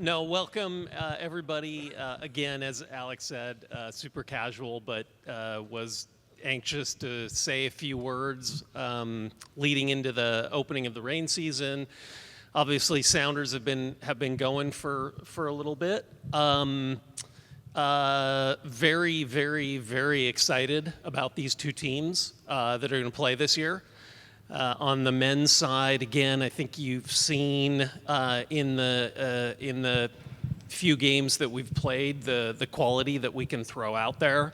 No, welcome everybody. Again, as Alex said, super casual, but was anxious to say a few words leading into the opening of the rain season. Obviously, Sounders have been going for a little bit. Very, very, very excited about these two teams that are going to play this year. On the men's side, again, I think you've seen in the few games that we've played the quality that we can throw out there.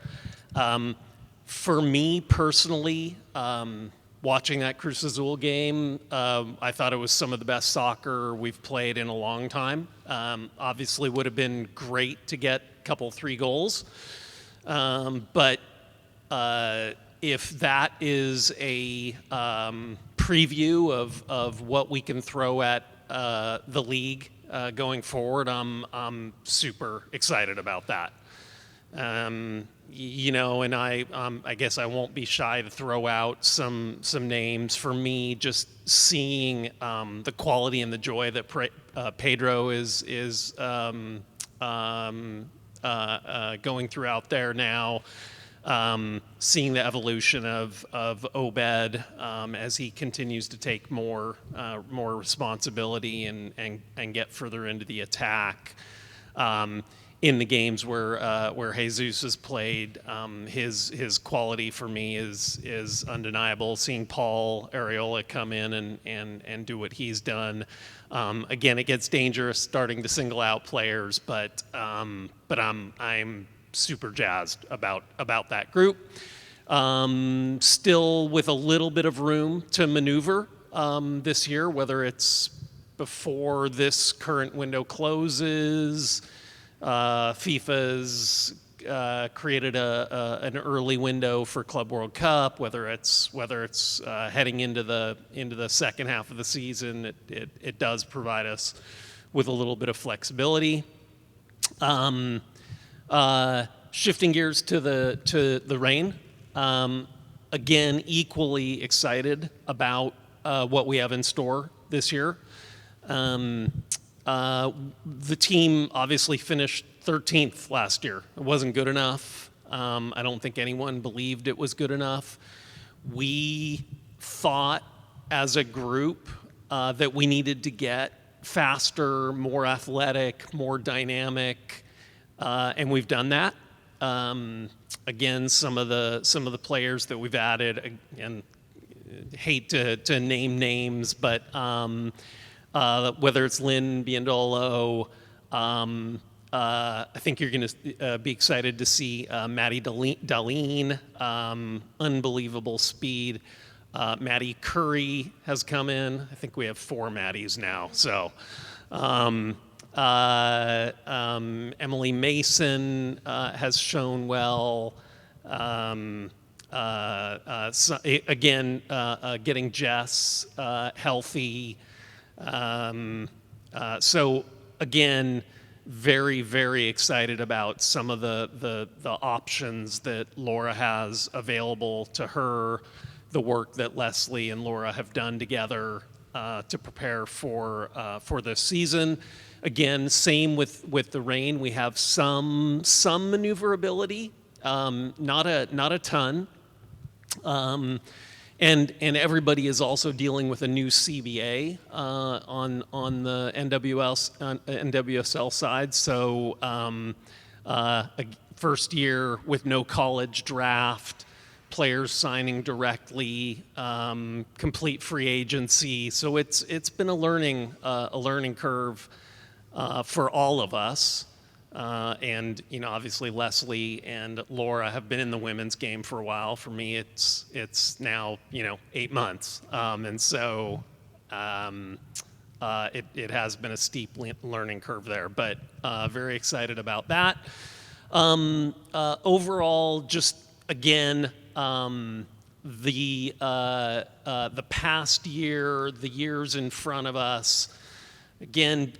For me personally, watching that Cruz Azul game, I thought it was some of the best soccer we've played in a long time. Obviously, would have been great to get a couple, 3 goals, but. If that is a preview of what we can throw at the league going forward, I'm super excited about that. And I guess I won't be shy to throw out some names. For me, just seeing the quality and the joy that Pedro is going through out there now. Seeing the evolution of Obed as he continues to take more responsibility and get further into the attack. In the games where Jesus has played, his quality for me is undeniable. Seeing Paul Areola come in and do what he's done. Again, it gets dangerous starting to single out players, but I'm super jazzed about that group. Still with a little bit of room to maneuver this year, whether it's before this current window closes. FIFA's created an early window for Club World Cup. Whether it's heading into the second half of the season, it does provide us with a little bit of flexibility. Shifting gears to the rain, again, equally excited about what we have in store this year. The team obviously finished 13th last year. It wasn't good enough. I don't think anyone believed it was good enough. We thought as a group that we needed to get faster, more athletic, more dynamic. And we've done that. Again, some of the players that we've added, and hate to name names, but whether it's Lynn Biondolo, I think you're going to be excited to see Maddie Darlene, unbelievable speed. Maddie Curry has come in. I think we have 4 Maddies now. So. Emily Mason has shown well. Getting Jess healthy. So again, very, very excited about some of the options that Laura has available to her, the work that Leslie and Laura have done together to prepare for this season. Again, same with the rain. We have some maneuverability, not a ton, and everybody is also dealing with a new CBA on the NWSL side. So first year with no college draft, players signing directly, complete free agency. So it's been a learning curve. For all of us, and obviously Leslie and Laura have been in the women's game for a while. For me, it's now 8 months, and so it has been a steep learning curve there. But very excited about that. Overall, just again, the past year, the years in front of us. Again,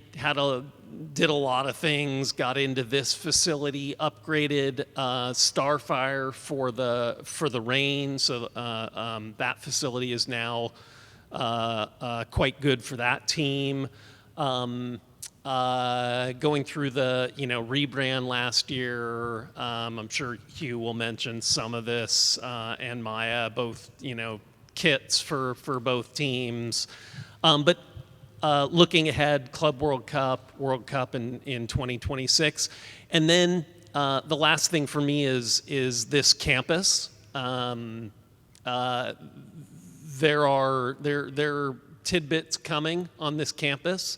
did a lot of things, got into this facility, upgraded Starfire for the rain, so that facility is now quite good for that team. going through the rebrand last year. I'm sure Hugh will mention some of this, and Maya, both kits for both teams. But looking ahead, Club World Cup in 2026, and then the last thing for me is this campus. There are tidbits coming on this campus.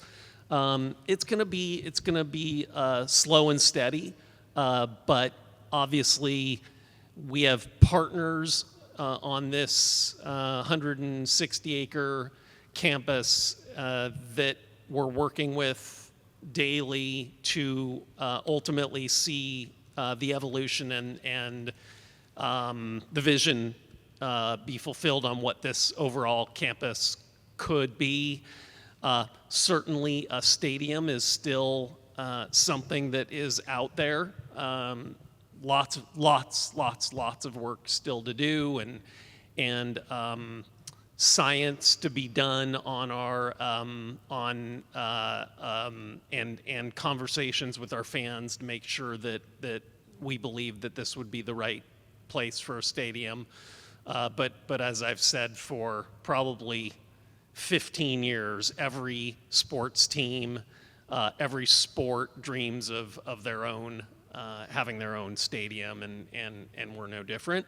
It's gonna be slow and steady, but obviously we have partners on this 160-acre campus that we're working with daily to ultimately see the evolution and the vision be fulfilled on what this overall campus could be. Certainly a stadium is still something that is out there. Lots of work still to do, and science to be done on our and conversations with our fans to make sure that we believe that this would be the right place for a stadium. But as I've said for probably 15 years, every sports team, every sport dreams of their own, having their own stadium, and we're no different.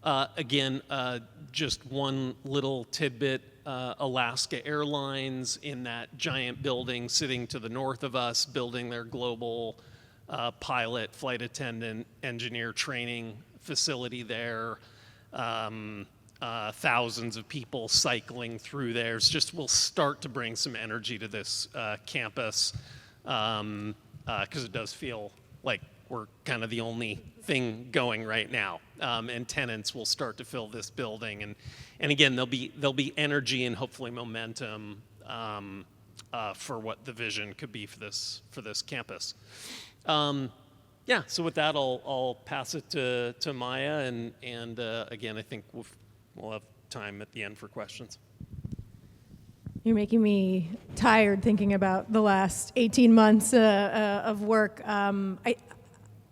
Again, just one little tidbit, Alaska Airlines in that giant building sitting to the north of us, building their global pilot, flight attendant, engineer training facility there. Thousands of people cycling through there. Just will start to bring some energy to this campus, because it does feel like we're kind of the only thing going right now, and tenants will start to fill this building, and again there'll be energy and hopefully momentum for what the vision could be for this campus. Yeah, so with that, I'll pass it to Maya, and again, I think we'll have time at the end for questions. You're making me tired thinking about the last 18 months of work.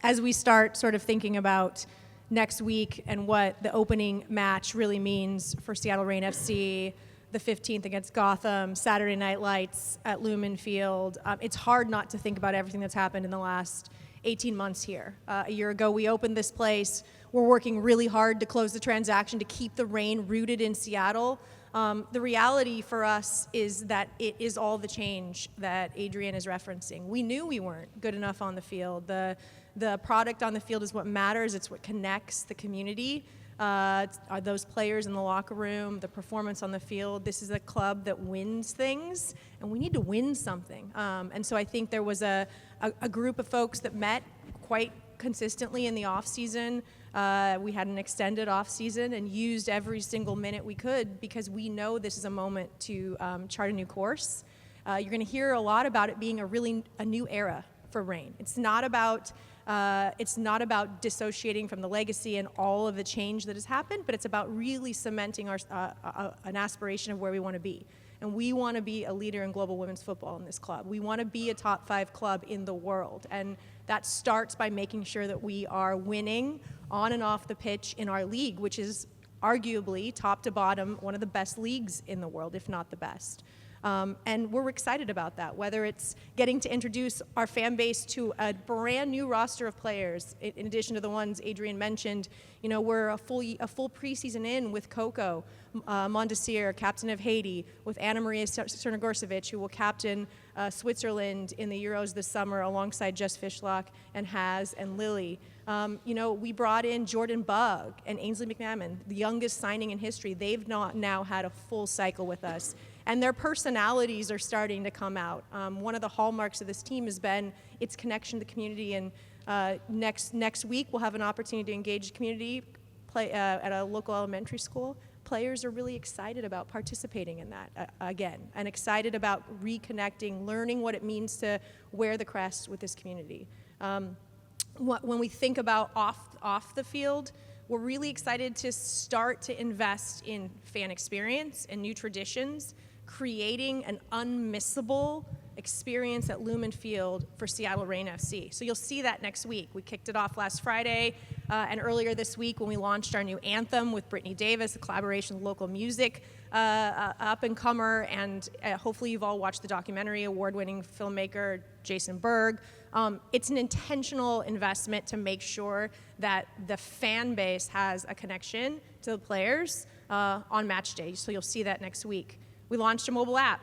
As we start sort of thinking about next week and what the opening match really means for Seattle Reign FC, the 15th against Gotham, Saturday Night Lights at Lumen Field, it's hard not to think about everything that's happened in the last 18 months here. A year ago, we opened this place. We're working really hard to close the transaction to keep the Reign rooted in Seattle. The reality for us is that it is all the change that Adrian is referencing. We knew we weren't good enough on the field. The product on the field is what matters. It's what connects the community. Are those players in the locker room, the performance on the field. This is a club that wins things, and we need to win something. And so I think there was a group of folks that met quite consistently in the off season. We had an extended off season and used every single minute we could, because we know this is a moment to chart a new course. You're going to hear a lot about it being a new era for Reign. It's not about dissociating from the legacy and all of the change that has happened, but it's about really cementing an aspiration of where we want to be. And we want to be a leader in global women's football in this club. We want to be a top 5 club in the world. And that starts by making sure that we are winning on and off the pitch in our league, which is arguably, top to bottom, one of the best leagues in the world, if not the best. And we're excited about that, whether it's getting to introduce our fan base to a brand new roster of players, in addition to the ones Adrian mentioned. You know, we're a full preseason in with Coco Mondesir, captain of Haiti, with Anna Maria Cernogorcevic, who will captain Switzerland in the Euros this summer alongside Jess Fishlock and Haz and Lily. You know, we brought in Jordan Bugg and Ainsley McMahon, the youngest signing in history. They've not now had a full cycle with us. And their personalities are starting to come out. One of the hallmarks of this team has been its connection to the community. And next week, we'll have an opportunity to engage the community at a local elementary school. Players are really excited about participating in that again, and excited about reconnecting, learning what it means to wear the crest with this community. When we think about off the field, we're really excited to start to invest in fan experience and new traditions. creating an unmissable experience at Lumen Field for Seattle Reign FC. So you'll see that next week. We kicked it off last Friday, and earlier this week when we launched our new anthem with Brittany Davis, a collaboration with local music up-and-comer, and hopefully you've all watched the documentary, award-winning filmmaker Jason Berg. It's an intentional investment to make sure that the fan base has a connection to the players on match day. So you'll see that next week. We launched a mobile app.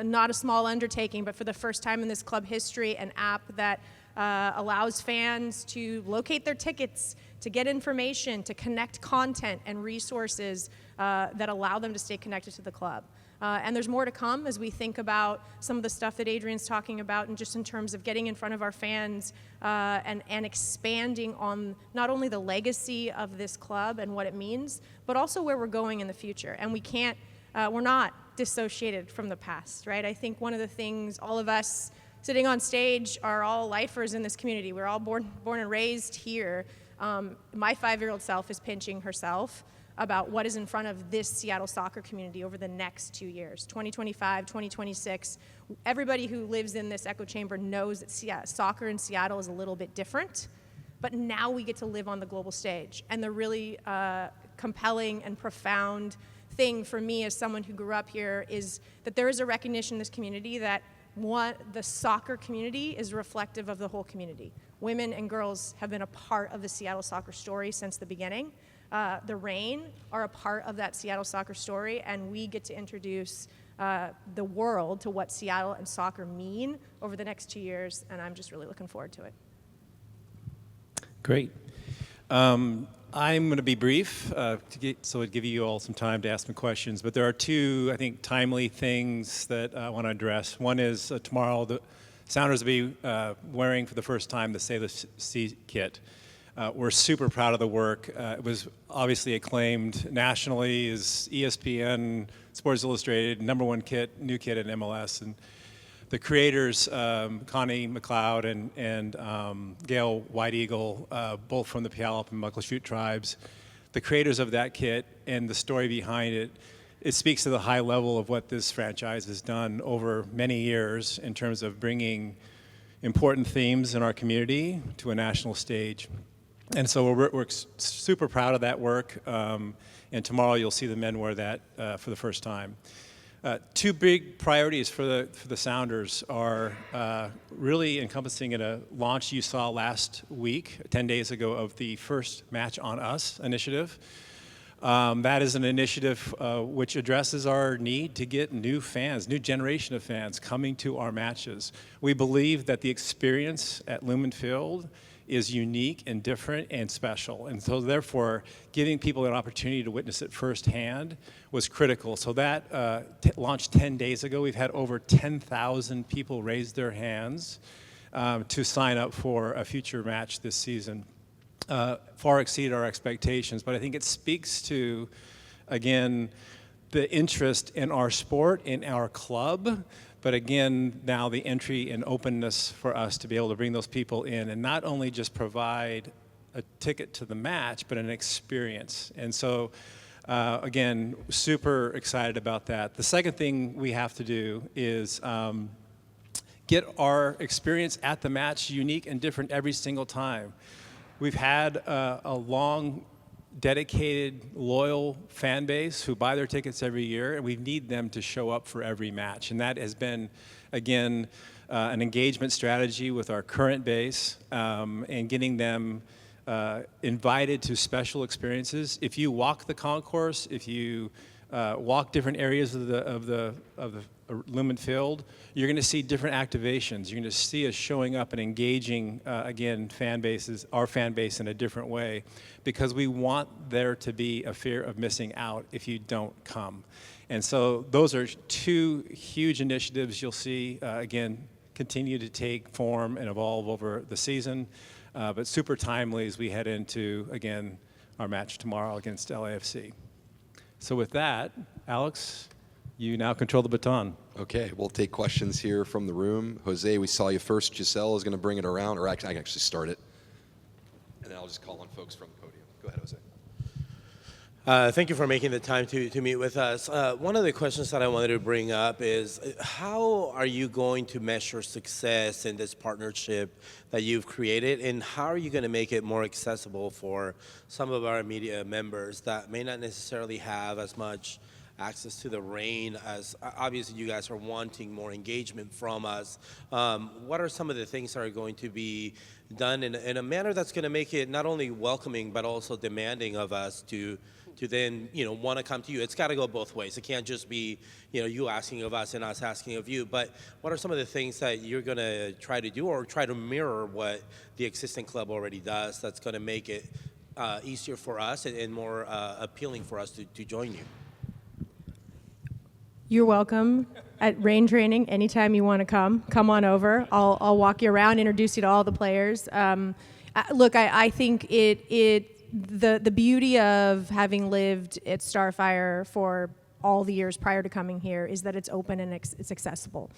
Not a small undertaking, but for the first time in this club history, an app that allows fans to locate their tickets, to get information, to connect content and resources that allow them to stay connected to the club. And there's more to come as we think about some of the stuff that Adrian's talking about, and just in terms of getting in front of our fans and expanding on not only the legacy of this club and what it means, but also where we're going in the future. And we're not dissociated from the past, right? I think one of the things, all of us sitting on stage are all lifers in this community. We're all born and raised here. My 5-year-old self is pinching herself about what is in front of this Seattle soccer community over the next 2 years, 2025, 2026. Everybody who lives in this echo chamber knows that soccer in Seattle is a little bit different, but now we get to live on the global stage. And the really compelling and profound thing for me as someone who grew up here is that there is a recognition in this community that the soccer community is reflective of the whole community. Women and girls have been a part of the Seattle soccer story since the beginning. The Reign are a part of that Seattle soccer story, and we get to introduce the world to what Seattle and soccer mean over the next 2 years, and I'm just really looking forward to it. Great. I'm going to be brief so it'd give you all some time to ask some questions. But there are two, I think, timely things that I want to address. One is tomorrow the Sounders will be wearing for the first time the Save the Sea kit. We're super proud of the work. It was obviously acclaimed nationally as ESPN, Sports Illustrated, #1 new kit in MLS. And the creators, Connie McLeod and Gail White Eagle, both from the Puyallup and Muckleshoot tribes, the creators of that kit and the story behind it, it speaks to the high level of what this franchise has done over many years in terms of bringing important themes in our community to a national stage. And so we're super proud of that work, and tomorrow you'll see the men wear that for the first time. Two big priorities for the Sounders are really encompassing in a launch you saw last week, 10 days ago, of the First Match on Us initiative. That is an initiative which addresses our need to get new fans, new generation of fans coming to our matches. We believe that the experience at Lumen Field is unique and different and special. And so therefore, giving people an opportunity to witness it firsthand was critical. So that launched 10 days ago. We've had over 10,000 people raise their hands to sign up for a future match this season. Far exceeded our expectations, but I think it speaks to, again, the interest in our sport, in our club, but again, now the entry and openness for us to be able to bring those people in and not only just provide a ticket to the match, but an experience. And so, again, super excited about that. The second thing we have to do is get our experience at the match unique and different every single time. We've had a long, dedicated, loyal fan base who buy their tickets every year, and we need them to show up for every match. And that has been, again, an engagement strategy with our current base and getting them invited to special experiences. If you walk the concourse, if you walk different areas of the Lumen Field, you're going to see different activations. You're going to see us showing up and engaging, again, our fan base in a different way, because we want there to be a fear of missing out if you don't come. And so those are two huge initiatives you'll see, again, continue to take form and evolve over the season, but super timely as we head into, again, our match tomorrow against LAFC. So with that, Alex, you now control the baton. Okay, we'll take questions here from the room. Jose, we saw you first. Giselle is going to bring it around, or actually, I can actually start it. And then I'll just call on folks from the podium. Go ahead, Jose. Thank you for making the time to meet with us. One of the questions that I wanted to bring up is how are you going to measure success in this partnership that you've created, and how are you going to make it more accessible for some of our media members that may not necessarily have as much access to the rain as obviously you guys are wanting more engagement from us. What are some of the things that are going to be done in a manner that's going to make it not only welcoming but also demanding of us to then want to come to you? It's got to go both ways. It can't just be you asking of us and us asking of you. But what are some of the things that you're going to try to do or try to mirror what the existing club already does that's going to make it easier for us and more appealing for us to join you? You're welcome at rain training anytime you want to come on over. I'll walk you around, introduce you to all the players. Look, I think the beauty of having lived at Starfire for all the years prior to coming here is that it's open and it's accessible.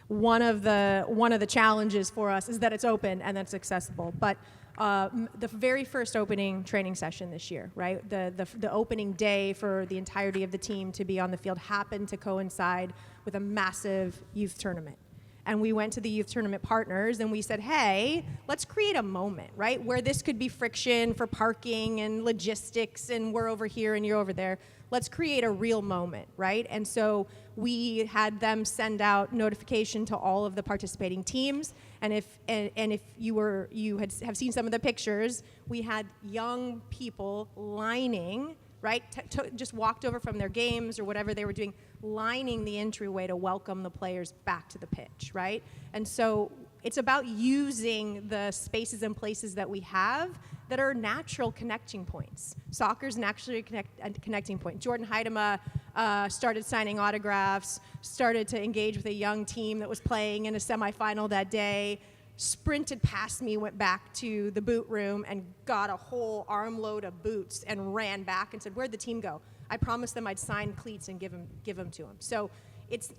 One of the challenges for us is that it's open and that it's accessible. But the very first opening training session this year, right? The opening day for the entirety of the team to be on the field happened to coincide with a massive youth tournament. And we went to the youth tournament partners and we said, hey, let's create a moment, right? Where this could be friction for parking and logistics and we're over here and you're over there. Let's create a real moment, right? And so we had them send out notification to all of the participating teams. And if you have seen some of the pictures, we had young people lining, right? Just walked over from their games or whatever they were doing, lining the entryway to welcome the players back to the pitch, right? And so it's about using the spaces and places that we have that are natural connecting points. Soccer's naturally a connecting point. Jordan Heidema started signing autographs, started to engage with a young team that was playing in a semifinal that day, sprinted past me, went back to the boot room and got a whole armload of boots and ran back and said, where'd the team go? I promised them I'd sign cleats and give them to them. So it's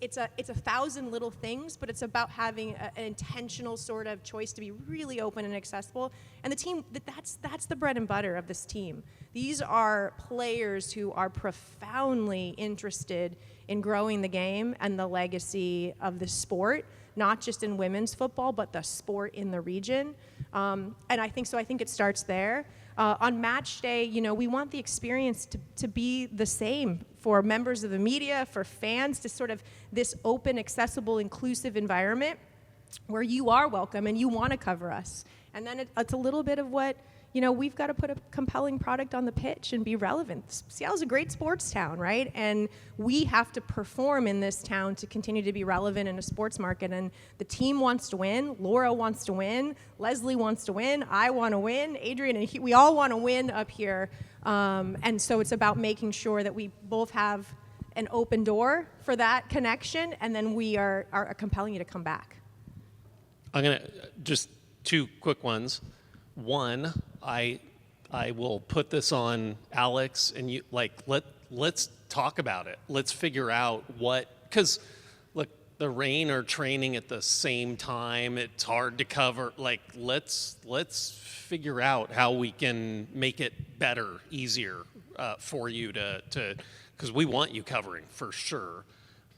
a thousand little things, but it's about having an intentional sort of choice to be really open and accessible. And the team, that's the bread and butter of this team. These are players who are profoundly interested in growing the game and the legacy of the sport, not just in women's football, but the sport in the region. And I think it starts there. On match day, we want the experience to be the same for members of the media, for fans, to sort of this open, accessible, inclusive environment where you are welcome and you want to cover us. And then it's a little bit of what, we've got to put a compelling product on the pitch and be relevant. Seattle's a great sports town, right? And we have to perform in this town to continue to be relevant in a sports market. And the team wants to win. Laura wants to win. Leslie wants to win. I want to win. Adrian and we all want to win up here. And so it's about making sure that we both have an open door for that connection, and then we are compelling you to come back. I'm going to just two quick ones. One, I will put this on Alex and you, let's talk about it. Let's figure out because look, the Reign are training at the same time. It's hard to cover. Let's figure out how we can make it better, easier for you to because we want you covering for sure.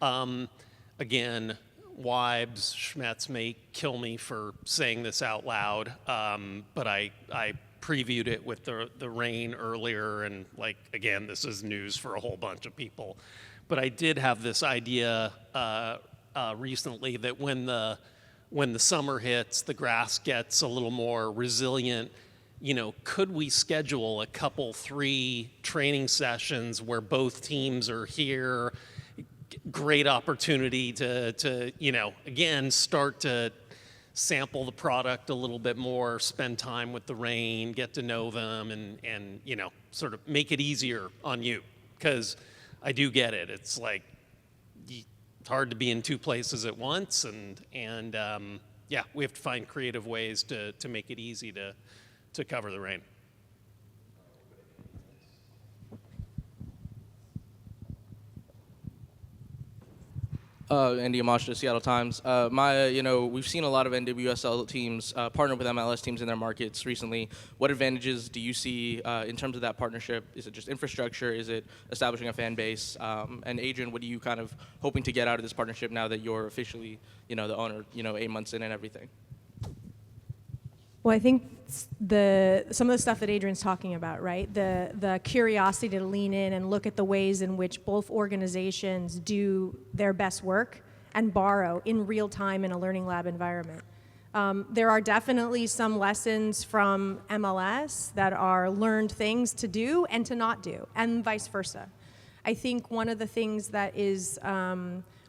Again, Weibs, Schmetz may kill me for saying this out loud, but I previewed it with the Reign earlier, and again, this is news for a whole bunch of people. But I did have this idea recently that when the summer hits, the grass gets a little more resilient. Could we schedule a couple 3 training sessions where both teams are here? Great opportunity to again, start to sample the product a little bit more, spend time with the Reign, get to know them, and sort of make it easier on you. Because I do get it. It's it's hard to be in 2 places at once, and we have to find creative ways to make it easy to cover the Reign. Andy Amash, Seattle Times. We've seen a lot of NWSL teams partner with MLS teams in their markets recently. What advantages do you see in terms of that partnership? Is it just infrastructure? Is it establishing a fan base? And Adrian, what are you kind of hoping to get out of this partnership now that you're officially, the owner, 8 months in and everything? Well, I think some of the stuff that Adrian's talking about, right? The curiosity to lean in and look at the ways in which both organizations do their best work and borrow in real time in a learning lab environment. There are definitely some lessons from MLS that are learned things to do and to not do, and vice versa. I think one of the things that is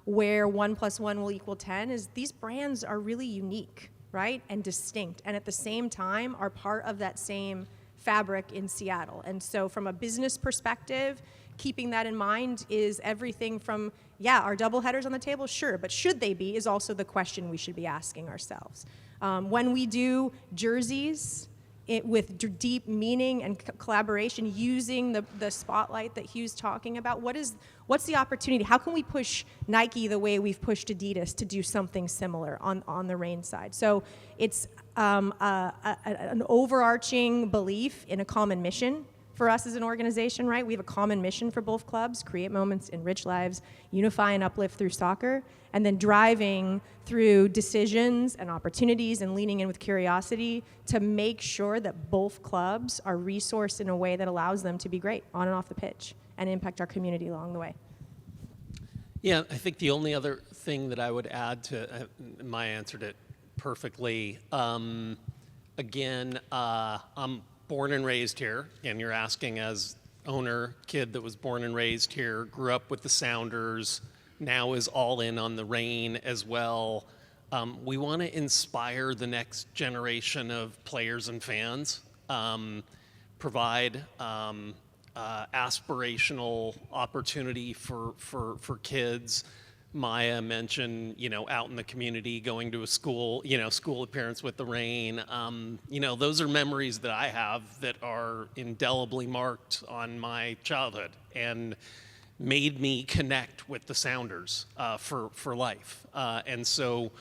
where 1 + 1 will equal 10 is these brands are really unique, right, and distinct, and at the same time are part of that same fabric in Seattle. And so from a business perspective, keeping that in mind is everything from, are double headers on the table? Sure, but should they be is also the question we should be asking ourselves. When we do jerseys with deep meaning and collaboration, using the spotlight that Hugh's talking about, what's the opportunity? How can we push Nike the way we've pushed Adidas to do something similar on the Reign side? So it's an overarching belief in a common mission for us as an organization, right? We have a common mission for both clubs: create moments, enrich lives, unify and uplift through soccer, and then driving through decisions and opportunities and leaning in with curiosity to make sure that both clubs are resourced in a way that allows them to be great on and off the pitch and impact our community along the way. Yeah, I think the only other thing that I would add to, Maya answered it perfectly. I'm born and raised here, and you're asking as owner, kid that was born and raised here, grew up with the Sounders, now is all in on the Reign as well. We want to inspire the next generation of players and fans, provide aspirational opportunity for kids. Maya mentioned, out in the community, going to a school, school appearance with the Reign. Those are memories that I have that are indelibly marked on my childhood and made me connect with the Sounders for life. And so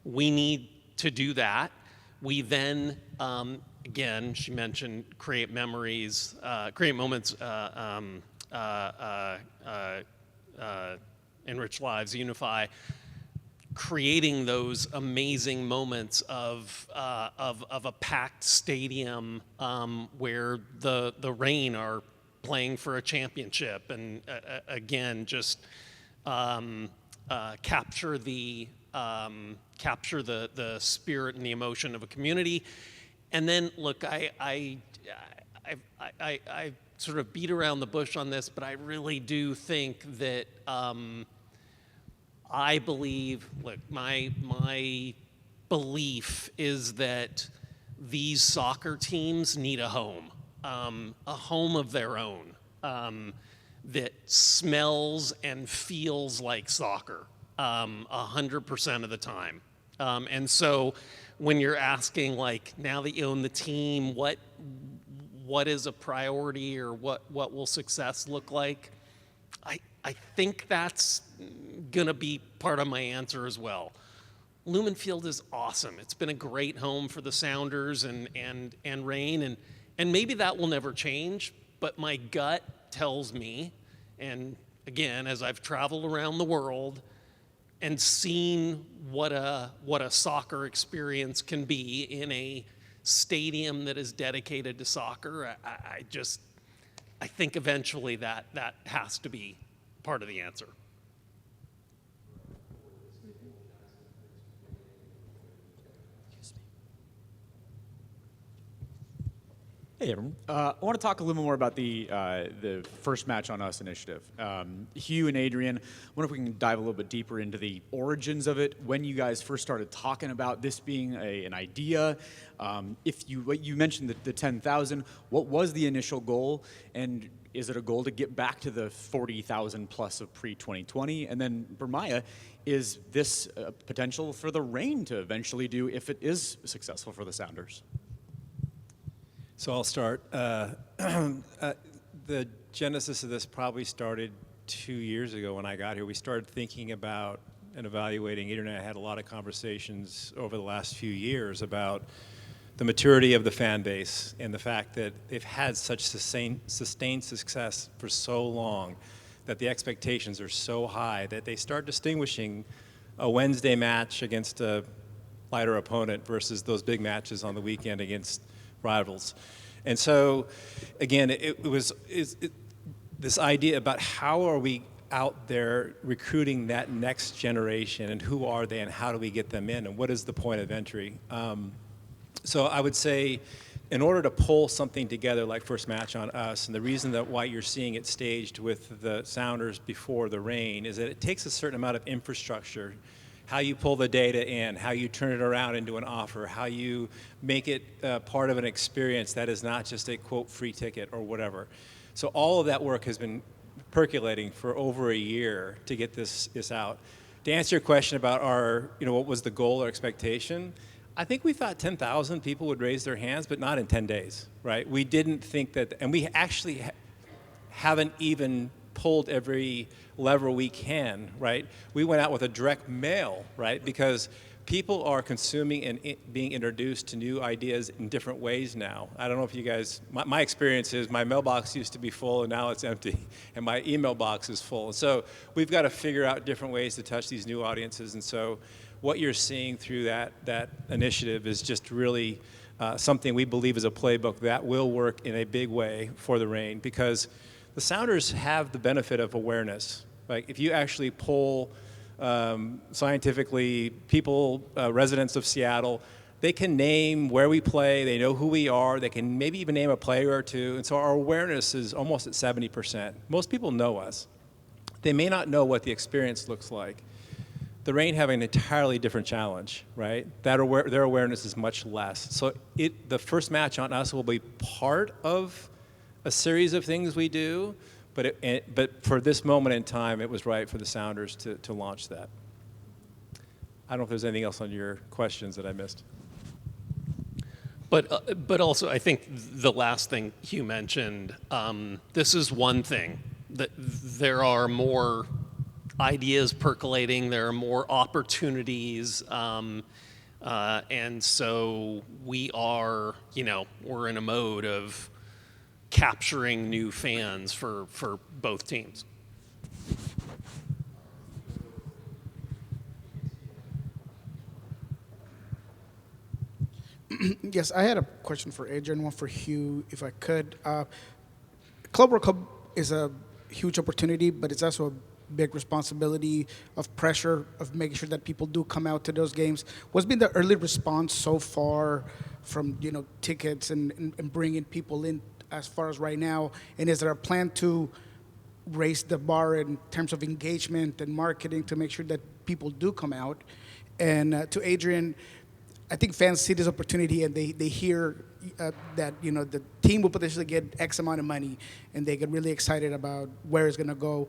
we need to do that. We then, again, she mentioned create memories, create moments, enrich lives, unify, creating those amazing moments of a packed stadium where the Reign are playing for a championship, and again, just capture the spirit and the emotion of a community. And then, look, I sort of beat around the bush on this, but I really do think that I believe, look, my belief is that these soccer teams need a home of their own that smells and feels like soccer 100% of the time. And so when you're asking, like, now that you own the team, what is a priority, or what will success look like? I think that's gonna be part of my answer as well. Lumen Field is awesome. It's been a great home for the Sounders and Reign, and maybe that will never change, but my gut tells me, and again, as I've traveled around the world and seen what a soccer experience can be in a stadium that is dedicated to soccer, I think eventually that has to be part of the answer. Hey, everyone. I want to talk a little more about the First Match on Us initiative. Hugh and Adrian, I wonder if we can dive a little bit deeper into the origins of it, when you guys first started talking about this being an idea. If you mentioned the 10,000, what was the initial goal, and is it a goal to get back to the 40,000 plus of pre-2020? And then for Maya, is this potential for the Reign to eventually do if it is successful for the Sounders? So I'll start. The genesis of this probably started 2 years ago when I got here. We started thinking about and evaluating. Adrian and I had a lot of conversations over the last few years about the maturity of the fan base and the fact that they've had such sustained success for so long that the expectations are so high that they start distinguishing a Wednesday match against a lighter opponent versus those big matches on the weekend against rivals. And so, again, it was this idea about how are we out there recruiting that next generation, and who are they, and how do we get them in, and what is the point of entry? So I would say, in order to pull something together like First Match on Us, and the reason that why you're seeing it staged with the Sounders before the Reign is that it takes a certain amount of infrastructure. How you pull the data in, how you turn it around into an offer, how you make it part of an experience that is not just a, quote, free ticket or whatever. So all of that work has been percolating for over a year to get this out. To answer your question about what was the goal or expectation, I think we thought 10,000 people would raise their hands, but not in 10 days, right? We didn't think that, and we actually haven't even pulled every lever we can, right? We went out with a direct mail, right? Because people are consuming and being introduced to new ideas in different ways now. I don't know if you guys, my experience is my mailbox used to be full and now it's empty, and my email box is full. And so we've got to figure out different ways to touch these new audiences. And so what you're seeing through that initiative is just really something we believe is a playbook that will work in a big way for the Reign, because the Sounders have the benefit of awareness. Like if you actually poll scientifically people, residents of Seattle, they can name where we play, they know who we are, they can maybe even name a player or two, and so our awareness is almost at 70%. Most people know us. They may not know what the experience looks like. The Reign have an entirely different challenge, right? Their awareness is much less. So the First Match on Us will be part of a series of things we do, but for this moment in time, it was right for the Sounders to launch that. I don't know if there's anything else on your questions that I missed. But also, I think the last thing Hugh mentioned, this is one thing. That there are more ideas percolating, there are more opportunities, and so we're in a mode of capturing new fans for both teams. Yes, I had a question for Adrian, one for Hugh, if I could. Club World Cup is a huge opportunity, but it's also a big responsibility of pressure of making sure that people do come out to those games. What's been the early response so far from tickets and bringing people in as far as right now? And is there a plan to raise the bar in terms of engagement and marketing to make sure that people do come out? And to Adrian, I think fans see this opportunity and they hear that the team will potentially get X amount of money, and they get really excited about where it's going to go.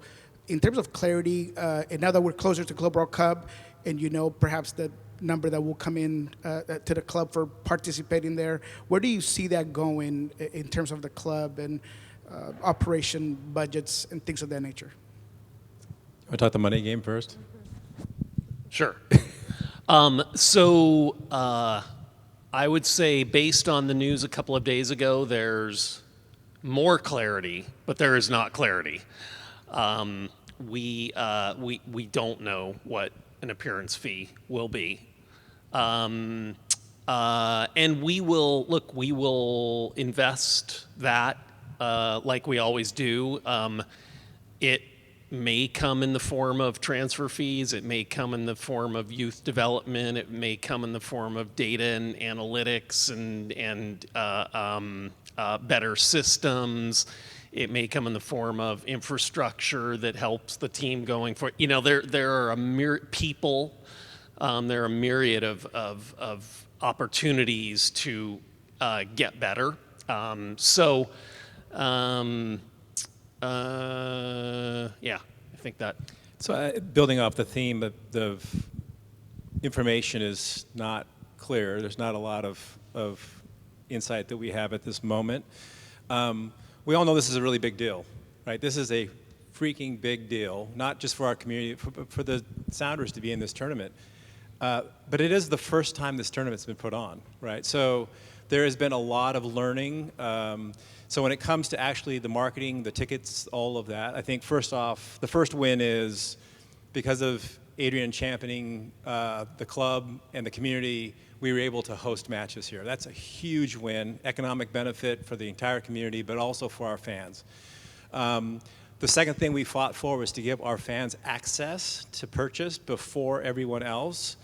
In terms of clarity, and now that we're closer to Club World Cup, and perhaps the number that will come in to the club for participating there, where do you see that going in terms of the club and operation budgets and things of that nature? Want to talk the money game first? Sure. So I would say, based on the news a couple of days ago, there's more clarity, but there is not clarity. We don't know what an appearance fee will be, and we will invest that like we always do. It may come in the form of transfer fees. It may come in the form of youth development. It may come in the form of data and analytics and better systems. It may come in the form of infrastructure that helps the team going forward. There are a there are a myriad of opportunities to get better. Yeah, I think that. So building off the theme of information is not clear. There's not a lot of insight that we have at this moment. We all know this is a really big deal, right? This is a freaking big deal, not just for our community, for the Sounders to be in this tournament. But it is the first time this tournament's been put on, right? So there has been a lot of learning. So when it comes to actually the marketing, the tickets, all of that, I think first off, the first win is because of Adrian championing the club and the community, we were able to host matches here. That's a huge win, economic benefit for the entire community, but also for our fans. The second thing we fought for was to give our fans access to purchase before everyone else.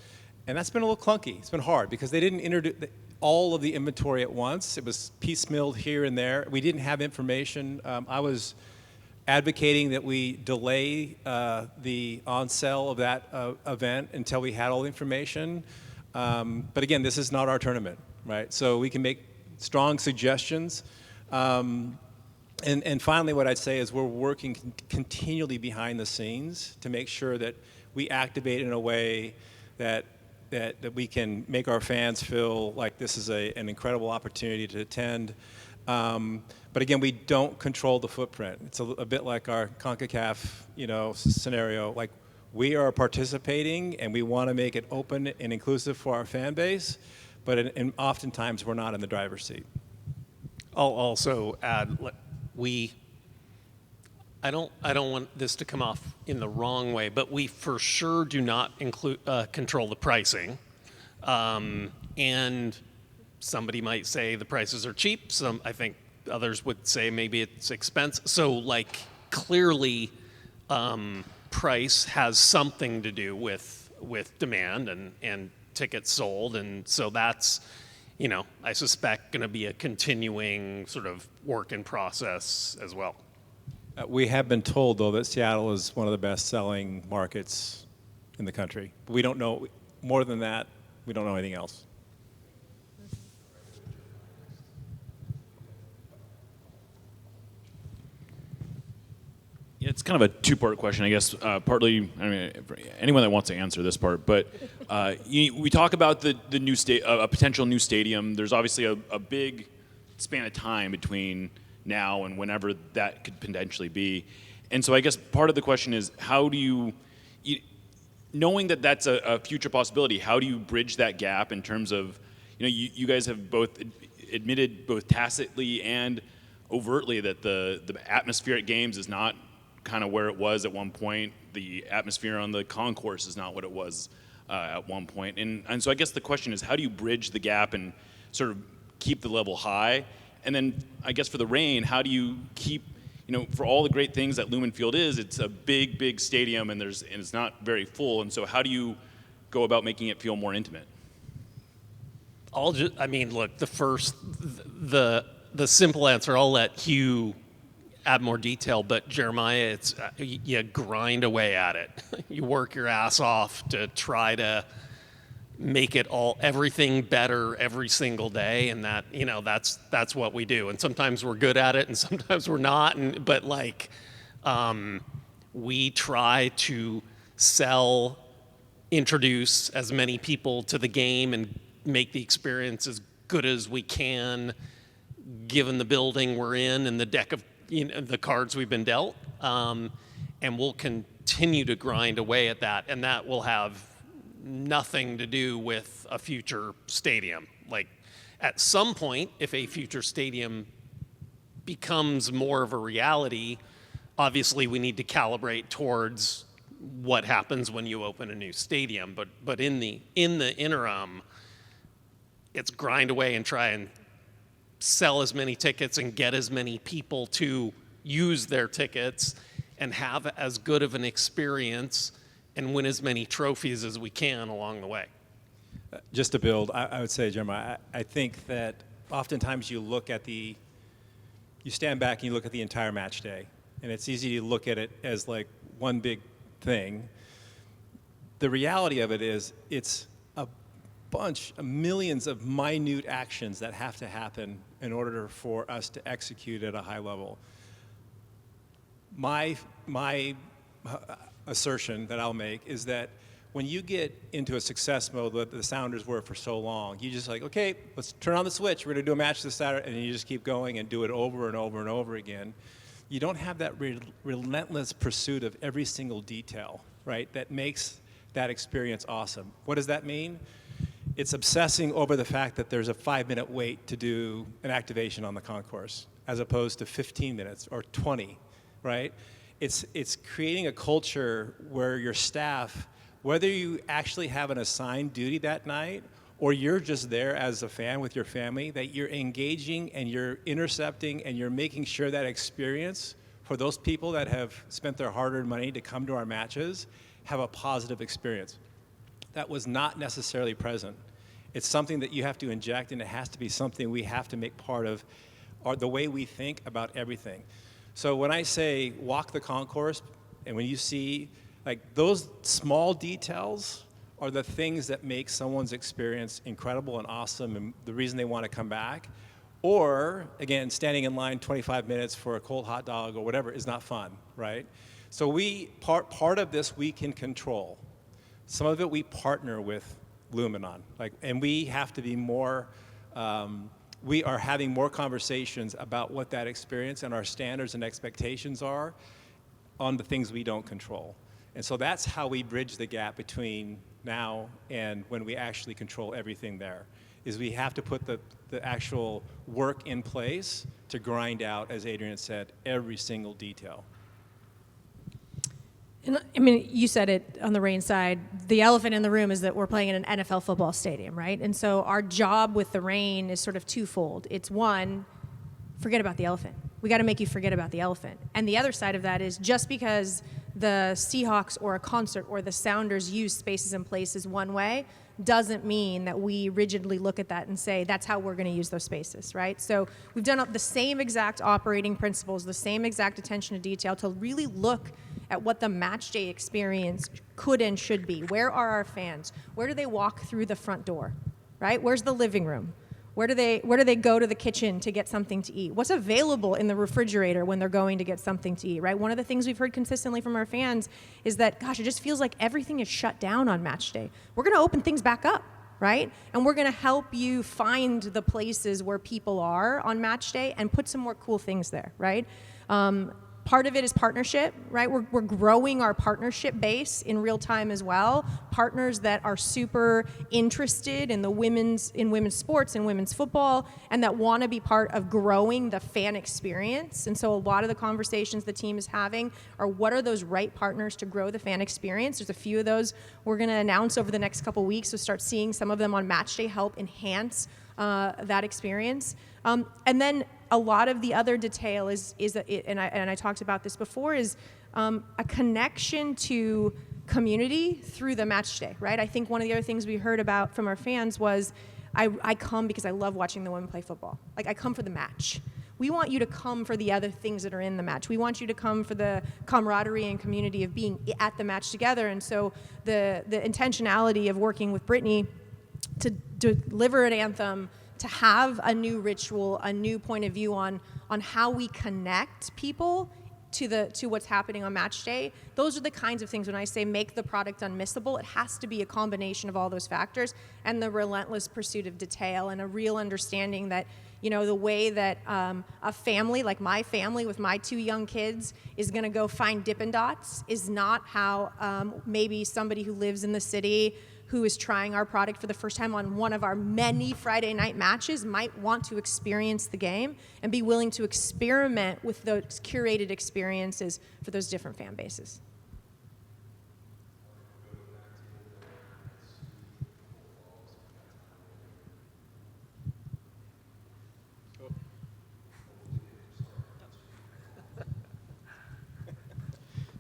And that's been a little clunky. It's been hard because they didn't introduce all of the inventory at once. It was piecemealed here and there. We didn't have information. I was advocating that we delay the on-sale of that event until we had all the information. But again, this is not our tournament, right? So we can make strong suggestions. And finally, what I'd say is we're working continually behind the scenes to make sure that we activate in a way that we can make our fans feel like this is an incredible opportunity to attend. But again, we don't control the footprint. It's a bit like our CONCACAF, scenario. Like, we are participating, and we want to make it open and inclusive for our fan base, but oftentimes we're not in the driver's seat. I'll also add, I don't want this to come off in the wrong way, but we for sure do not control the pricing. And somebody might say the prices are cheap. I think others would say maybe it's expensive. So clearly price has something to do with demand and tickets sold. And so that's, I suspect going to be a continuing sort of work in process as well. We have been told, though, that Seattle is one of the best-selling markets in the country. We don't know more than that. We don't know anything else. Yeah, it's kind of a two-part question, I guess. Partly, for anyone that wants to answer this part, but we talk about the new a potential new stadium. There's obviously a big span of time between now and whenever that could potentially be. And so I guess part of the question is, how do you knowing that that's a future possibility, how do you bridge that gap in terms of, you guys have both admitted both tacitly and overtly that the atmosphere at games is not kind of where it was at one point. The atmosphere on the concourse is not what it was at one point. And so I guess the question is, how do you bridge the gap and sort of keep the level high? And then I guess for the Reign, how do you keep, for all the great things that Lumen Field is, it's a big, big stadium and it's not very full. And so how do you go about making it feel more intimate? Look, the simple answer, I'll let Hugh add more detail, but Jeremiah, it's you grind away at it. You work your ass off to try to make it everything better every single day, and that's what we do. And sometimes we're good at it, and sometimes we're not. But we try to introduce as many people to the game and make the experience as good as we can, given the building we're in and the deck of the cards we've been dealt. And we'll continue to grind away at that, and that will have nothing to do with a future stadium. At some point, if a future stadium becomes more of a reality, obviously we need to calibrate towards what happens when you open a new stadium. But in the interim, it's grind away and try and sell as many tickets and get as many people to use their tickets and have as good of an experience and win as many trophies as we can along the way. Just to build, I would say, Jeremiah, I think that oftentimes you stand back and you look at the entire match day, and it's easy to look at it as like one big thing. The reality of it is it's millions of minute actions that have to happen in order for us to execute at a high level. My assertion that I'll make is that when you get into a success mode that the Sounders were for so long, you just okay, let's turn on the switch. We're going to do a match this Saturday, and you just keep going and do it over and over and over again. you don't have that relentless pursuit of every single detail, right, that makes that experience awesome. What does that mean? It's obsessing over the fact that there's a 5-minute wait to do an activation on the concourse, as opposed to 15 minutes or 20, right? It's creating a culture where your staff, whether you actually have an assigned duty that night or you're just there as a fan with your family, that you're engaging and you're intercepting and you're making sure that experience for those people that have spent their hard-earned money to come to our matches have a positive experience. That was not necessarily present. It's something that you have to inject, and it has to be something we have to make part of the way we think about everything. So when I say walk the concourse, and when you see, like, those small details are the things that make someone's experience incredible and awesome and the reason they want to come back. Or, again, standing in line 25 minutes for a cold hot dog or whatever is not fun, right? So part of this we can control. Some of it we partner with Lumen on, and we have to be more, we are having more conversations about what that experience and our standards and expectations are on the things we don't control. And so that's how we bridge the gap between now and when we actually control everything there, is we have to put the actual work in place to grind out, as Adrian said, every single detail. And, I mean, you said it on the Reign side. The elephant in the room is that we're playing in an NFL football stadium, right? And so our job with the Reign is sort of twofold. It's one, forget about the elephant. We got to make you forget about the elephant. And the other side of that is just because the Seahawks or a concert or the Sounders use spaces and places one way doesn't mean that we rigidly look at that and say that's how we're going to use those spaces, right? So we've done the same exact operating principles, the same exact attention to detail to really look at what the match day experience could and should be. Where are our fans? Where do they walk through the front door, right? Where's the living room? Where do they go to the kitchen to get something to eat? What's available in the refrigerator when they're going to get something to eat, right? One of the things we've heard consistently from our fans is that, gosh, it just feels like everything is shut down on match day. We're going to open things back up, right? And we're going to help you find the places where people are on match day and put some more cool things there, right? Part of it is partnership, right? We're growing our partnership base in real time as well. Partners that are super interested in women's sports and women's football, and that want to be part of growing the fan experience. And so a lot of the conversations the team is having are what are those right partners to grow the fan experience. There's a few of those we're going to announce over the next couple weeks, so start seeing some of them on match day help enhance that experience. And then a lot of the other detail and I talked about this before, is a connection to community through the match day, right? I think one of the other things we heard about from our fans was, I come because I love watching the women play football. Like, I come for the match. We want you to come for the other things that are in the match. We want you to come for the camaraderie and community of being at the match together. And so the intentionality of working with Brittany to deliver an anthem, to have a new ritual, a new point of view on how we connect people to what's happening on match day. Those are the kinds of things, when I say make the product unmissable, it has to be a combination of all those factors and the relentless pursuit of detail and a real understanding that, you know, the way that a family, like my family with my 2 young kids, is going to go find Dippin' Dots is not how maybe somebody who lives in the city who is trying our product for the first time on one of our many Friday night matches might want to experience the game and be willing to experiment with those curated experiences for those different fan bases.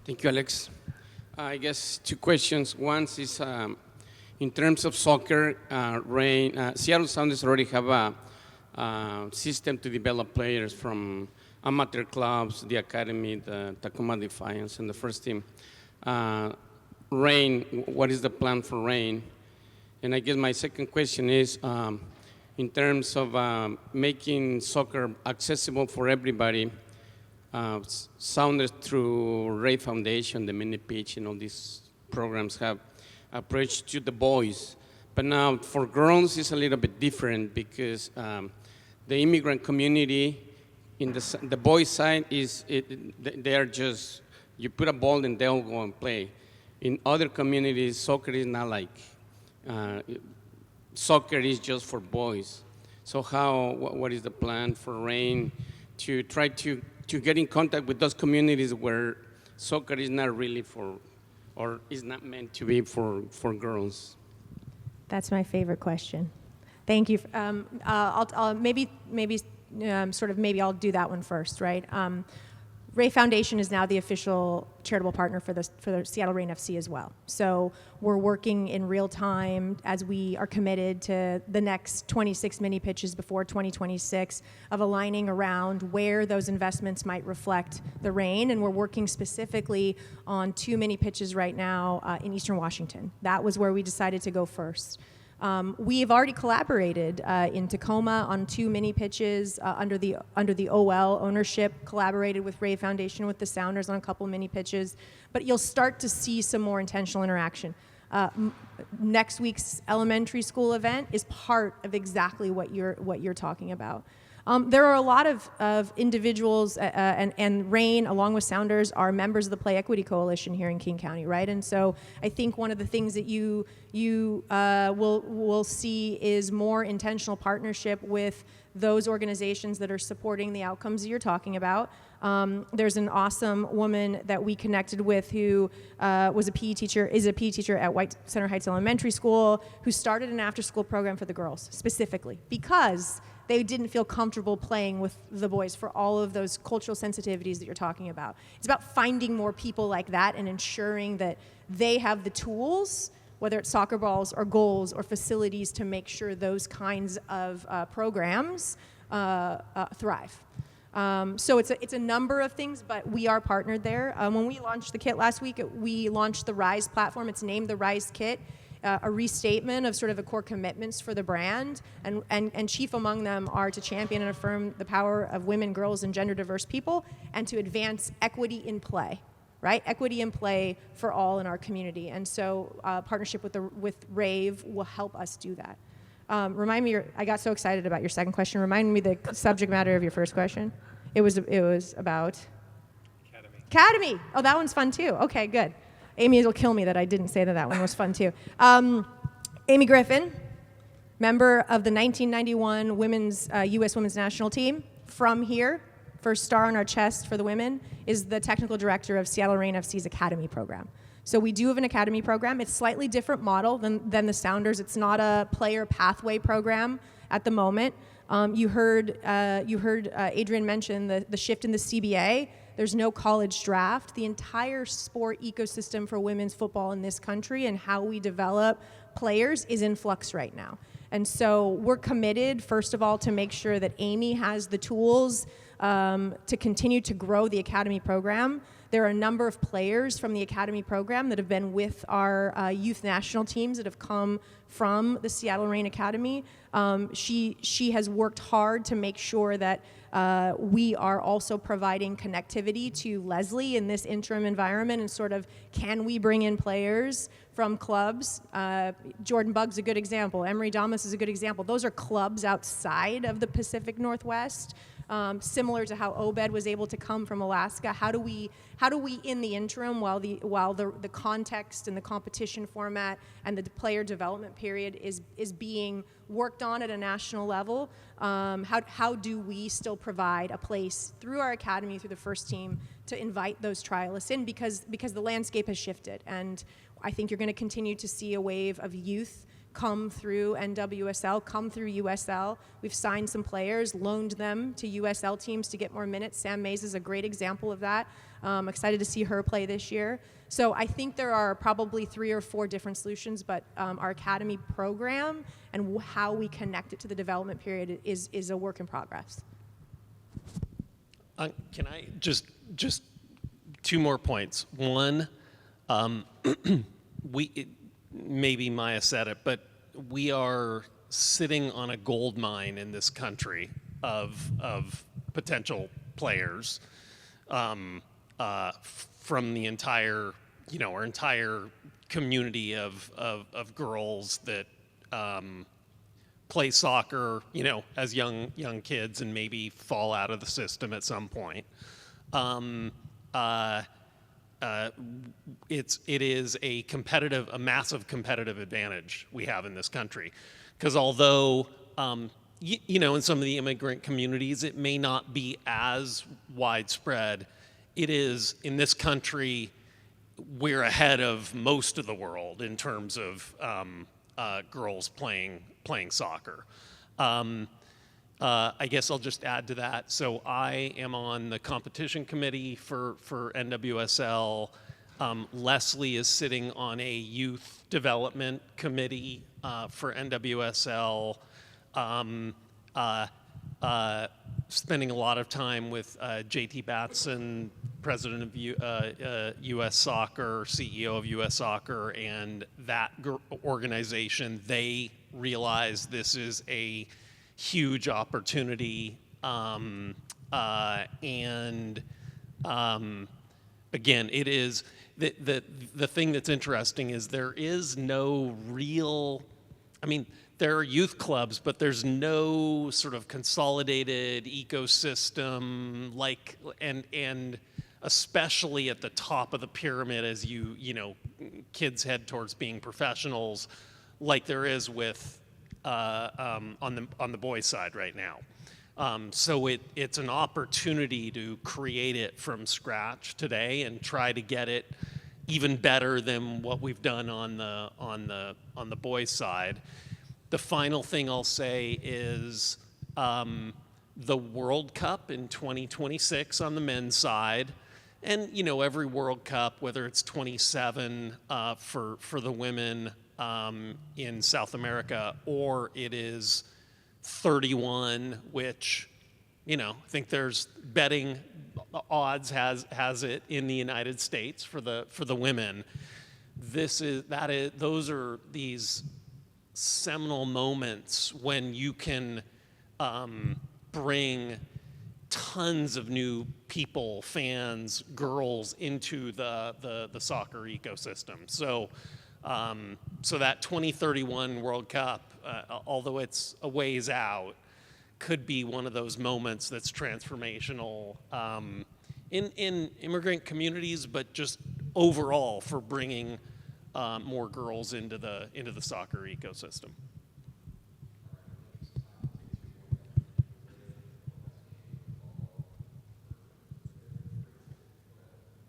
Thank you, Alex. I guess 2 questions. One is in terms of soccer, Seattle Sounders already have a system to develop players from amateur clubs, the academy, the Tacoma Defiance, and the first team. Reign, what is the plan for Reign? And I guess my second question is, in terms of making soccer accessible for everybody, Sounders through Ray Foundation, the Mini Pitch, and all these programs have approach to the boys. But now for girls it's a little bit different because the immigrant community the boys' side they are just you put a ball and they'll go and play. In other communities, soccer is not like soccer is just for boys. So what is the plan for Rain to try to get in contact with those communities where soccer is not really for, or is not meant to be for girls? That's my favorite question. Thank you. I'll maybe I'll do that one first, right? Ray Foundation is now the official charitable partner for the Seattle Reign FC as well. So we're working in real time as we are committed to the next 26 mini pitches before 2026 of aligning around where those investments might reflect the Reign, and we're working specifically on 2 mini pitches right now in Eastern Washington. That was where we decided to go first. We've already collaborated in Tacoma on 2 mini pitches under the OL ownership, collaborated with Ray Foundation, with the Sounders on a couple mini pitches, but you'll start to see some more intentional interaction. Next week's elementary school event is part of exactly what you're talking about. There are a lot of individuals, and Rain, along with Sounders, are members of the Play Equity Coalition here in King County, right? And so I think one of the things that you will see is more intentional partnership with those organizations that are supporting the outcomes that you're talking about. There's an awesome woman that we connected with who is a PE teacher at White Center Heights Elementary School, who started an after-school program for the girls specifically because they didn't feel comfortable playing with the boys for all of those cultural sensitivities that you're talking about. It's about finding more people like that and ensuring that they have the tools, whether it's soccer balls or goals or facilities, to make sure those kinds of programs thrive. So it's a number of things, but we are partnered there. When we launched the kit last week, we launched the Rise platform. It's named the Rise Kit. A restatement of sort of the core commitments for the brand, and chief among them are to champion and affirm the power of women, girls, and gender diverse people, and to advance equity in play, right? Equity in play for all in our community. And so partnership with RAVE will help us do that. Remind me, I got so excited about your second question. Remind me the subject matter of your first question. It was about? Academy. Oh, that one's fun too. Okay, good. Amy will kill me that I didn't say that one was fun too. Amy Griffin, member of the 1991 U.S. Women's National Team from here, first star on our chest for the women, is the technical director of Seattle Reign FC's Academy program. So we do have an Academy program. It's a slightly different model than the Sounders. It's not a player pathway program at the moment. You heard Adrian mention the shift in the CBA. There's no college draft. The entire sport ecosystem for women's football in this country and how we develop players is in flux right now. And so we're committed, first of all, to make sure that Amy has the tools to continue to grow the Academy program. There are a number of players from the Academy program that have been with our youth national teams that have come from the Seattle Reign Academy. She has worked hard to make sure that we are also providing connectivity to Leslie in this interim environment, and sort of, can we bring in players from clubs? Jordan Bugg's a good example. Emery Damas is a good example. Those are clubs outside of the Pacific Northwest. Similar to how Obed was able to come from Alaska. How do we in the interim, while the context and the competition format and the player development period is being worked on at a national level, how do we still provide a place through our academy, through the first team, to invite those trialists in, because the landscape has shifted, and I think you're going to continue to see a wave of youth come through NWSL, come through USL. We've signed some players, loaned them to USL teams to get more minutes. Sam Mays is a great example of that. I'm excited to see her play this year. So I think there are probably 3 or 4 different solutions, but our academy program and how we connect it to the development period is a work in progress. Can I just 2 more points? One, maybe Maya said it, but we are sitting on a gold mine in this country of potential players from the entire, our entire community of girls that play soccer, as young kids and maybe fall out of the system at some point. It is a massive competitive advantage we have in this country, because although in some of the immigrant communities it may not be as widespread, it is in this country. We're ahead of most of the world in terms of girls playing soccer. I guess I'll just add to that. So I am on the competition committee for NWSL. Leslie is sitting on a youth development committee for NWSL. Spending a lot of time with JT Batson, president of U.S. Soccer, CEO of U.S. Soccer, and that organization. They realize this is a huge opportunity, and again, it is the thing that's interesting is there is no real. I mean, there are youth clubs, but there's no sort of consolidated ecosystem and especially at the top of the pyramid as kids head towards being professionals, like there is with on the boys' side right now. So it's an opportunity to create it from scratch today and try to get it even better than what we've done on the boys' side. The final thing I'll say is the World Cup in 2026 on the men's side, and every World Cup, whether it's 27 for the women in South America, or it is 31, which I think there's betting odds has it in the United States for the women. Those are these seminal moments when you can bring tons of new people, fans, girls into the soccer ecosystem. So that 2031 World Cup, although it's a ways out, could be one of those moments that's transformational in immigrant communities, but just overall for bringing more girls into the soccer ecosystem.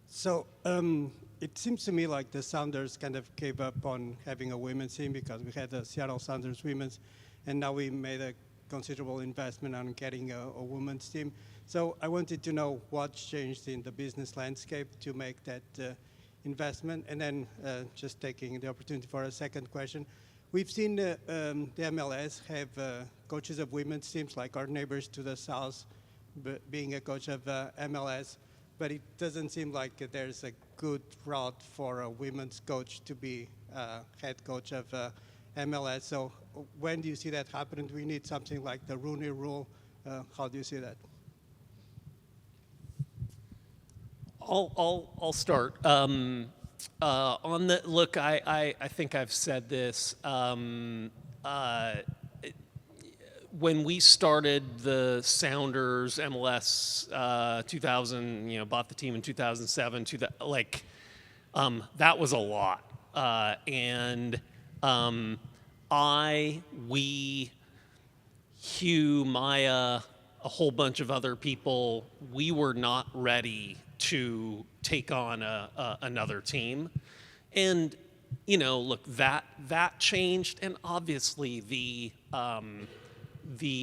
So it seems to me like the Sounders kind of gave up on having a women's team because we had the Seattle Sounders women's, and now we made a considerable investment on getting a women's team. So I wanted to know what's changed in the business landscape to make that investment. And then just taking the opportunity for a second question. We've seen the MLS have coaches of women's teams, like our neighbors to the south being a coach of MLS, but it doesn't seem like there's a good route for a women's coach to be head coach of MLS. So when do you see that happening? Do we need something like the Rooney Rule? How do you see that? I'll start. On the look, I think I've said this. When we started the Sounders MLS 2000, bought the team in 2007. That was a lot, and we, Hugh, Maya, a whole bunch of other people, we were not ready to take on another team. And, look, that changed, and obviously the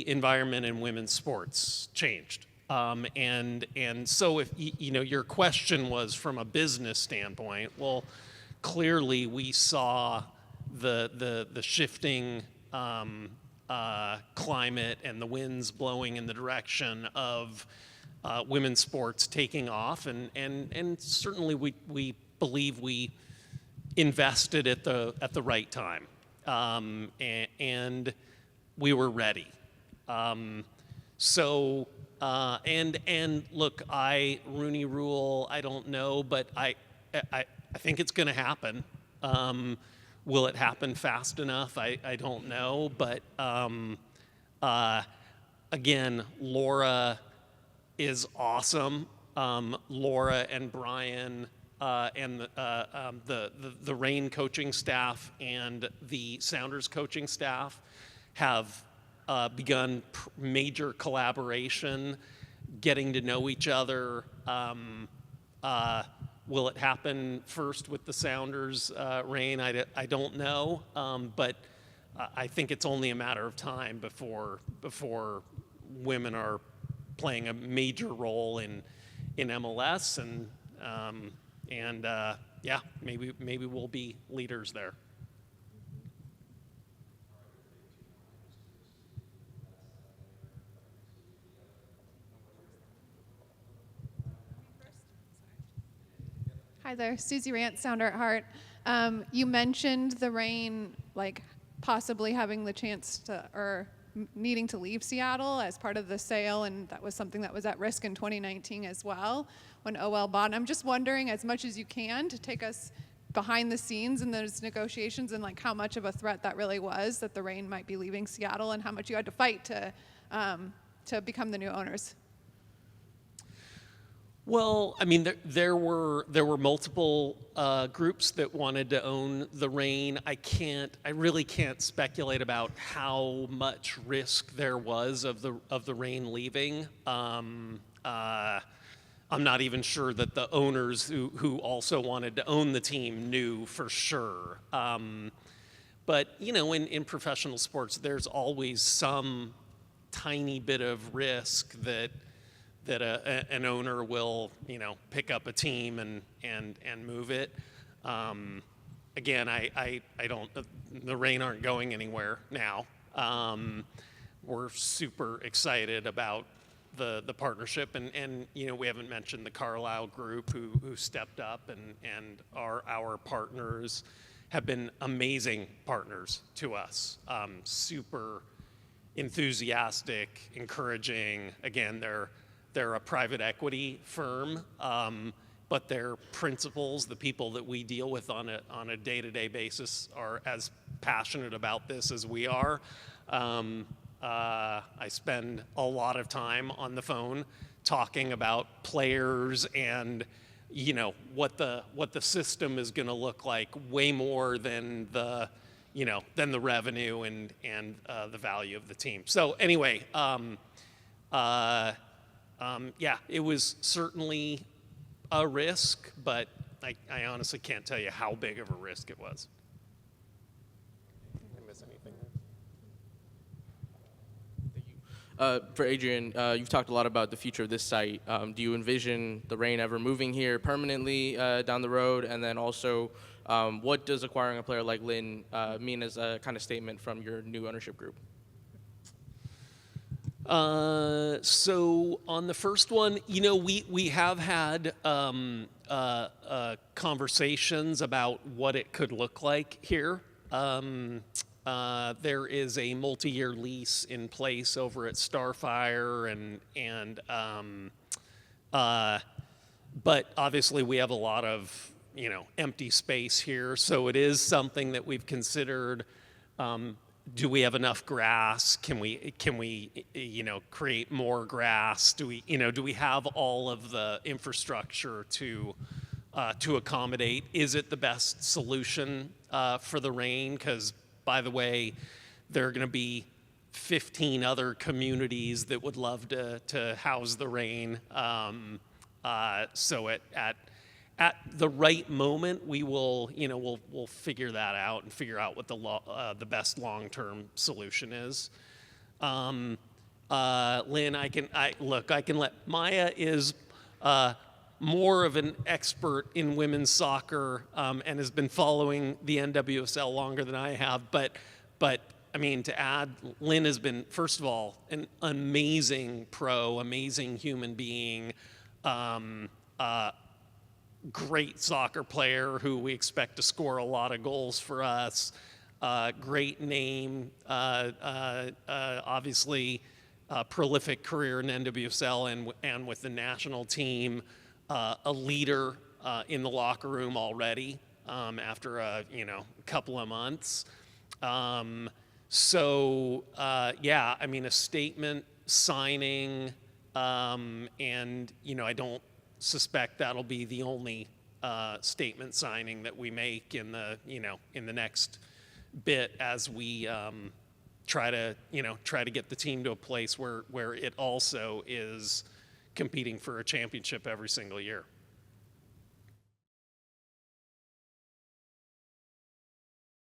environment in women's sports changed. And so if, your question was from a business standpoint, well, clearly we saw the shifting climate and the winds blowing in the direction of women's sports taking off, and certainly we believe we invested at the right time, and we were ready. And look, Rooney Rule, I don't know, but I think it's going to happen. Will it happen fast enough? I don't know, but again, Laura is awesome. Laura and Brian and the Reign coaching staff and the Sounders coaching staff have begun major collaboration, getting to know each other. Will it happen first with the Sounders, Reign? I don't know, but I think it's only a matter of time before women are playing a major role in MLS, and yeah, maybe we'll be leaders there. Hi there, Susie Rant, Sounder at Heart. You mentioned the Reign, like possibly having the chance to, or needing to leave Seattle as part of the sale, and that was something that was at risk in 2019 as well when OL bought. And I'm just wondering, as much as you can, to take us behind the scenes in those negotiations and like how much of a threat that really was that the Reign might be leaving Seattle, and how much you had to fight to become the new owners. Well, I mean, there were multiple groups that wanted to own the Reign. I really can't speculate about how much risk there was of the Reign leaving. I'm not even sure that the owners who also wanted to own the team knew for sure. But you know, in professional sports, there's always some tiny bit of risk that an owner will, you know, pick up a team and move it. Again, I don't. The Reign aren't going anywhere now. We're super excited about the partnership, and you know, we haven't mentioned the Carlisle group who stepped up and are our partners, have been amazing partners to us. Super enthusiastic, encouraging. Again, they're a private equity firm, but their principals, the people that we deal with on a day-to-day basis, are as passionate about this as we are. I spend a lot of time on the phone talking about players and, you know, what the system is going to look like, way more than the revenue and the value of the team. So anyway. Yeah, it was certainly a risk, but I honestly can't tell you how big of a risk it was. Did I miss anything there? For Adrian, you've talked a lot about the future of this site. Do you envision the Reign ever moving here permanently down the road? And then also, what does acquiring a player like Lynn mean as a kind of statement from your new ownership group? So on the first one, you know, we have had conversations about what it could look like here. There is a multi-year lease in place over at Starfire, but obviously we have a lot of, you know, empty space here. So it is something that we've considered. Do we have enough grass? Can we you know, create more grass? Do we have all of the infrastructure to accommodate? Is it the best solution for the Reign? Because, by the way, there are going to be 15 other communities that would love to house the Reign. So at the right moment, we will, you know, we'll figure that out and figure out what the best long-term solution is. Lynn, I can let Maya is more of an expert in women's soccer and has been following the NWSL longer than I have. But I mean, to add, Lynn has been, first of all, an amazing pro, amazing human being. Great soccer player who we expect to score a lot of goals for us. Great name, obviously prolific career in NWSL and with the national team. A leader in the locker room already. after a couple of months. Yeah, I mean, a statement signing, and I don't suspect that'll be the only statement signing that we make in the next bit as we try to get the team to a place where it also is competing for a championship every single year.